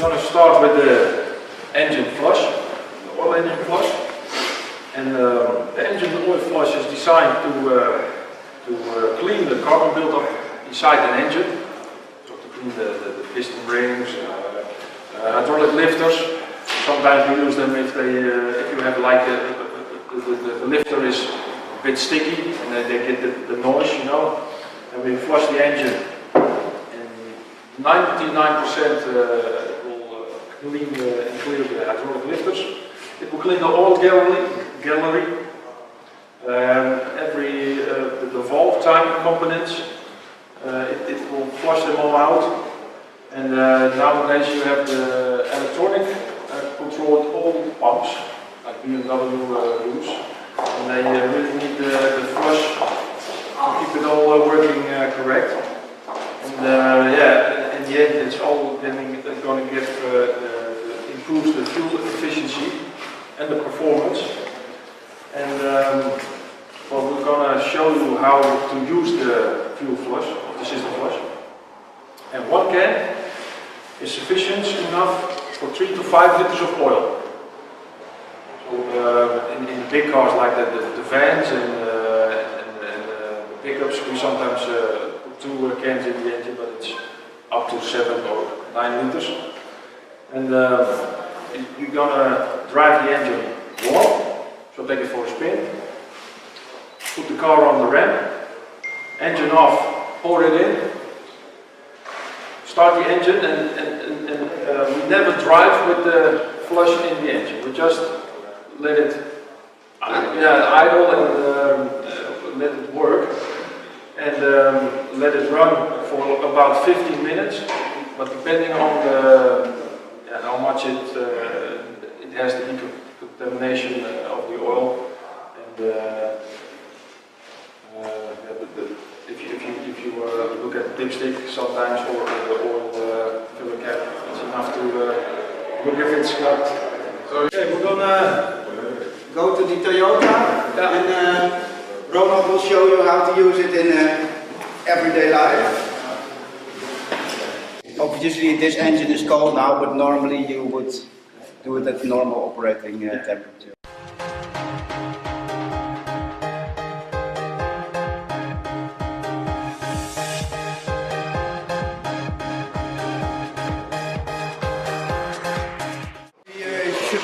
going to start with the engine flush, the oil engine flush. And the engine oil flush is designed to clean the carbon buildup inside an engine. So to clean the piston rings, hydraulic lifters. Sometimes we use them if you have like the lifter is a bit sticky and then they get the noise, you know. And we flush the engine, and 99% will clean and clear the hydraulic lifters. It will clean the oil gallery. The valve timing components. It will flush them all out. And nowadays you have the electronic controlled oil pumps, like BMW use, and they really need the flush to keep it all working correct. And yeah, in the end it's all going to give improves the fuel efficiency and the performance. And well, we're going to show you how to use the fuel flush, of the system flush. And 1 can is sufficient enough for 3 to 5 liters of oil. So in big cars like the vans and the pickups, we sometimes put 2 cans in the engine, but it's up to 7 or 9 liters. And you're gonna drive the engine warm, so take it for a spin. Put the car on the ramp, engine off, pour it in. Start the engine, and we never drive with the flush in the engine. We just let it idle and let it work, and let it run for about 15 minutes. But depending on how much it has the decontamination of the oil, and if you look at the dipstick sometimes, or the oil filler cap, it's enough to look if it's got. Okay, we're gonna go to the Toyota, and Ronald will show you how to use it in everyday life. Obviously this engine is cold now, but normally you would do it at normal operating temperature.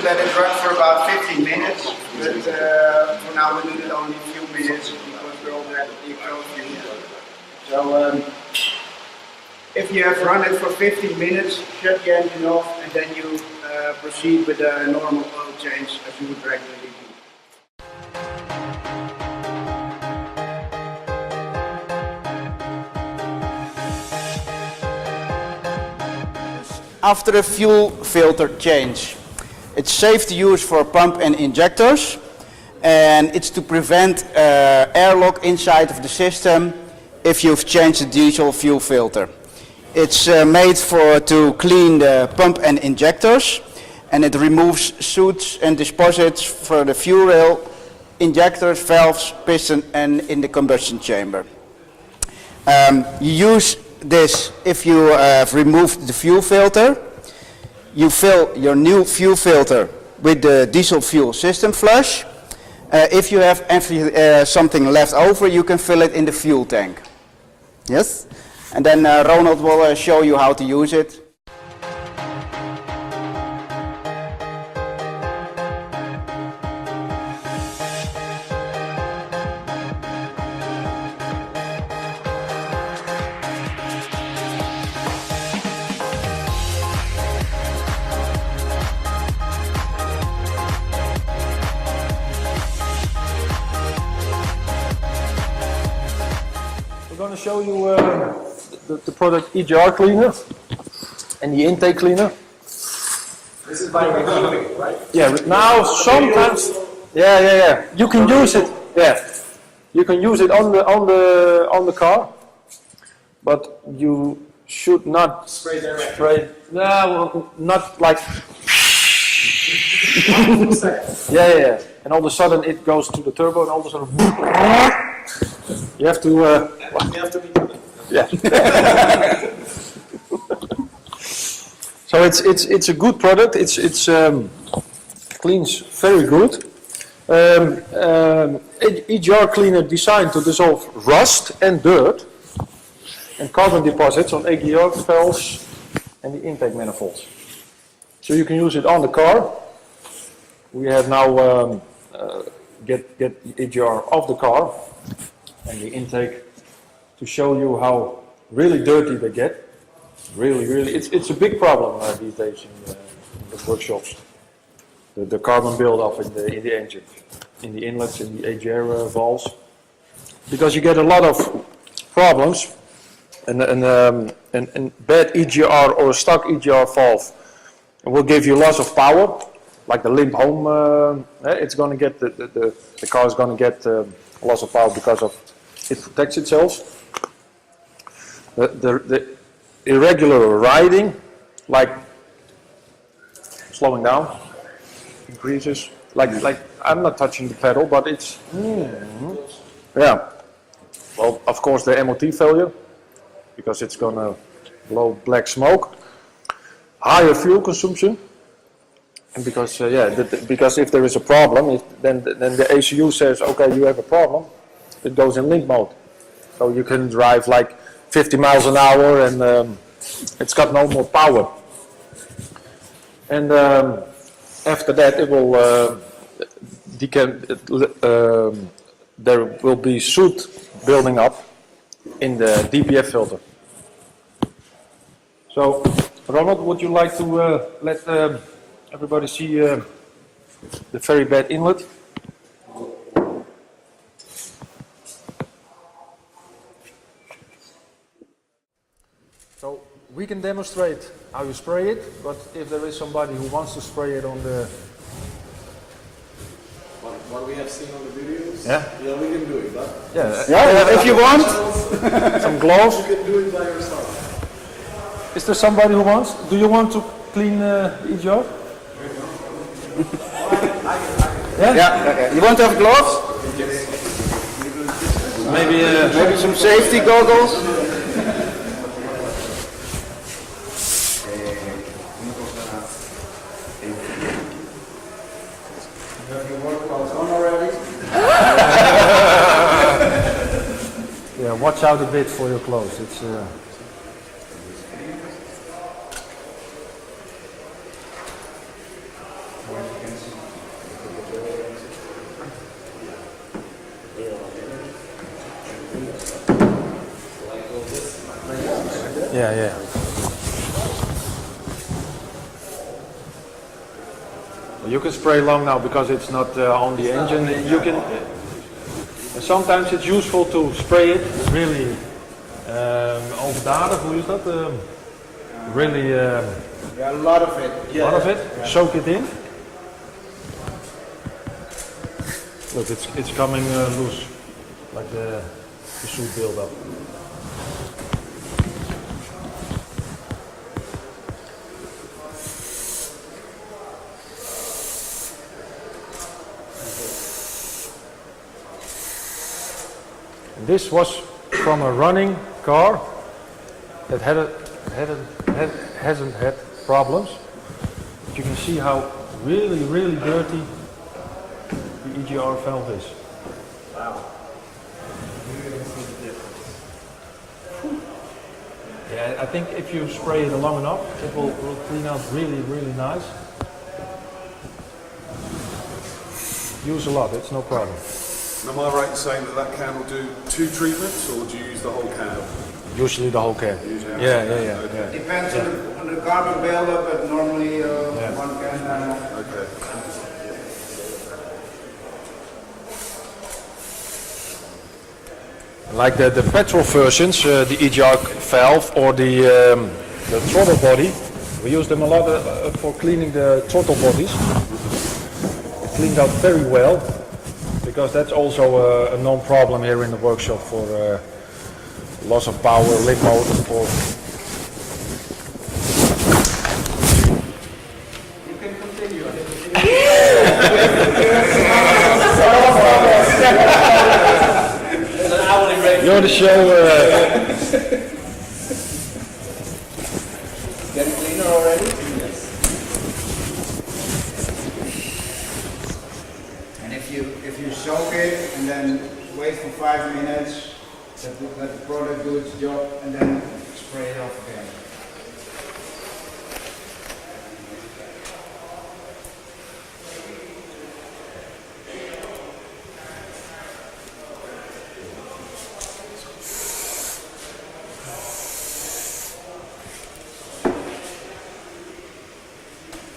Let it run for about 15 minutes, but for now we do it only a few minutes because we're already close to it. So if you have run it for 15 minutes, shut the engine off, and then you proceed with a normal oil change as you would regularly do. After a fuel filter change, it's safe to use for pump and injectors, and it's to prevent airlock inside of the system if you've changed the diesel fuel filter. It's made to clean the pump and injectors, and it removes soot and deposits for the fuel rail, injectors, valves, piston, and in the combustion chamber. You use this if you have removed the fuel filter. You fill your new fuel filter with the diesel fuel system flush. If you have something left over, you can fill it in the fuel tank. Yes? And then Ronald will show you how to use it. I'm going to show you the product EGR Cleaner and the intake cleaner. This is by removing, right? Yeah, now sometimes, yeah. You can use it. Yeah, you can use it on the car, but you should not Spray direct. spray. No, well, not like. Yeah. And all of a sudden it goes to the turbo, and all of a sudden you have to. You have to be. Yeah. So it's a good product. It's cleans very good. EGR cleaner designed to dissolve rust and dirt and carbon deposits on EGR valves and the intake manifolds. So you can use it on the car. We have now get the EGR off the car and the intake to show you how really dirty they get. Really, it's a big problem these days in the workshops. The carbon buildup in the engine, in the inlets, in the EGR valves, because you get a lot of problems, and bad EGR or a stuck EGR valve will give you loss of power, like the limp home. It's going to get the car is going to get loss of power because of it protects itself. The irregular riding, like slowing down, increases. Like I'm not touching the pedal, but it's yeah. Well, of course the MOT failure, because it's gonna blow black smoke. Higher fuel consumption, and because because if there is a problem, then the ACU says, okay, you have a problem. It goes in limp mode, so you can drive like 50 miles an hour and it's got no more power. And after that, it will there will be soot building up in the DPF filter. So, Ronald, would you like to let everybody see the very bad inlet? So we can demonstrate how you spray it, but if there is somebody who wants to spray it on the... What we have seen on the videos, yeah, we can do it, but If you want. Some gloves. you can do it by yourself. Is there somebody who wants? Do you want to clean EGR? Yeah. You want to have gloves? Maybe some safety goggles. Yeah, watch out a bit for your clothes. It's yeah. You can spray long now because it's not on the engine. You can. Sometimes it's useful to spray it really overdadig. Hoe is dat? Really. Yeah, a lot of it. A lot of it. Yeah. Soak it in. Look, it's coming loose, like the soot buildup. This was from a running car that hasn't had problems. But you can see how really dirty the EGR valve is. Wow. Yeah, I think if you spray it long enough, it will clean out really nice. Use a lot, it's no problem. Am I right in saying that can will do 2 treatments, or do you use the whole can? Usually the whole can. Usually Yeah. Depends on the carbon buildup, but normally one can. Okay. Like the petrol versions, the EGR valve or the throttle body, we use them a lot for cleaning the throttle bodies. Cleaned out very well, because that's also a known problem here in the workshop for loss of power, limp mode, or... You can continue. You're the show. getting cleaner already? Yes. And if you soak it and then wait for 5 minutes, let the product do its job and then spray it off again.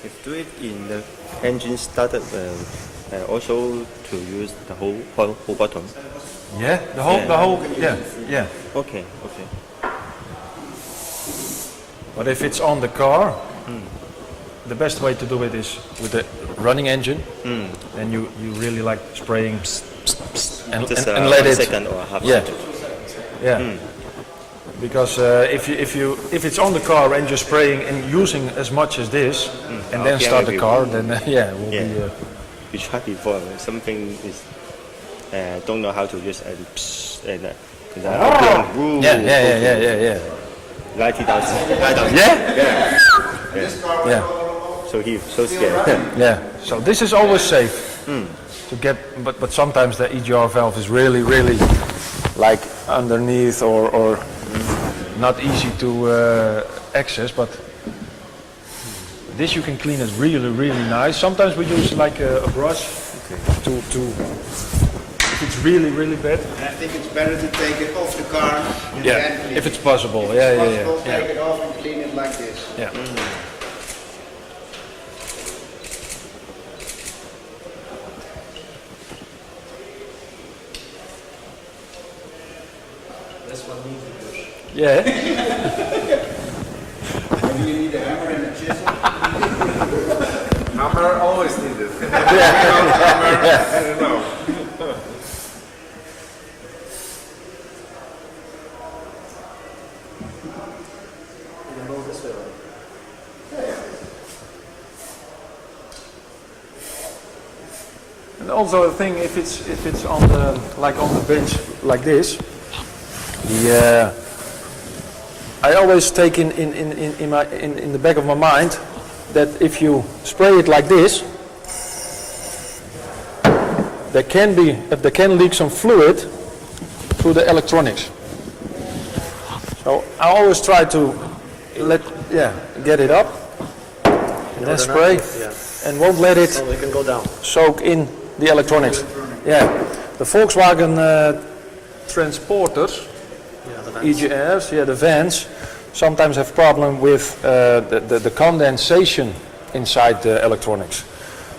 If do it in the engine started, also to use the whole bottom. Yeah, the whole, yeah. Okay. But if it's on the car, the best way to do it is with the running engine, and you really like spraying and Just let it. second or half Yeah. second. Yeah. Because if it's on the car and you're spraying and using as much as this, and then Okay, start the maybe. car, then it will Yeah. be. We tried before. Something is don't know how to use and Yeah. Light it out. Yeah. Yeah. So he's so scared. Yeah. So this is always safe to get, but sometimes the EGR valve is really like underneath or not easy to access, but this you can clean it really nice. Sometimes we use like a brush to if it's really bad. And I think it's better to take it off the car and Yeah, then clean if it's it. possible. If Yeah, it's yeah, possible, yeah. take it off and clean it like this. Yeah. This one needs a push. Yeah. Maybe you need a hammer and a chisel. Hammer always needed. I don't know. You can go this way. And also the thing, if it's on the on the bench like this, I always take in the back of my mind that if you spray it like this, there can leak some fluid through the electronics. So I always try to get it up and then spray and won't let it So they can go down. soak in the electronics. Yeah, the Volkswagen transporters, Yeah, the vents. EGRs, the vans, sometimes have problem with the condensation inside the electronics.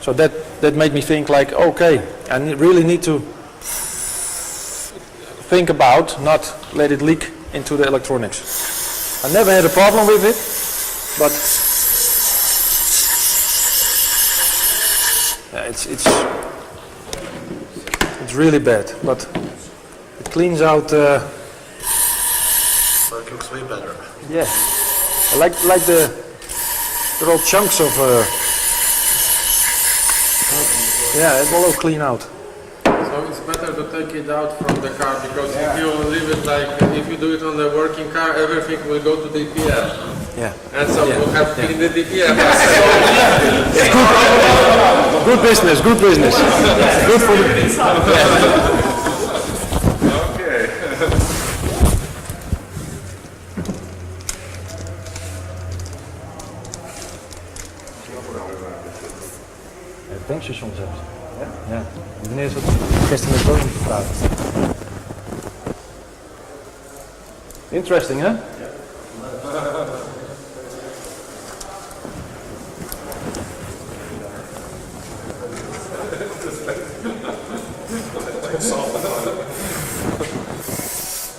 So that made me think like, okay, I really need to think about not let it leak into the electronics. I never had a problem with it, but yeah, it's really bad. But it cleans out. So it looks way better. Yeah, I like the little chunks of. Yeah, it will all clean out. So it's better to take it out from the car because if you leave it if you do it on the working car, everything will go to the DPF. Yeah. And so we'll have to clean the DPF. Good business. Good for the. Okay. Tankstations hebben ze. Ja. Wanneer is dat? Gisteren met Boeing gepraat. Interesting, hè?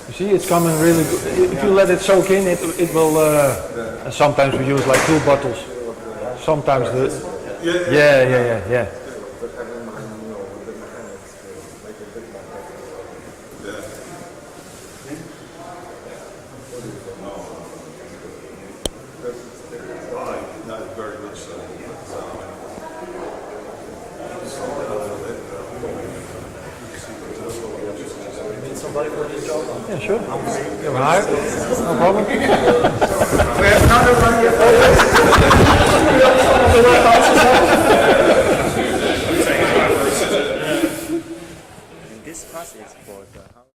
You see, it's coming really good. If you let it soak in, it will. And sometimes we use like 2 bottles. Sometimes the. Yeah. Not very much so. Need somebody for this job? Yeah, sure. No problem. We have another one here. This part is for the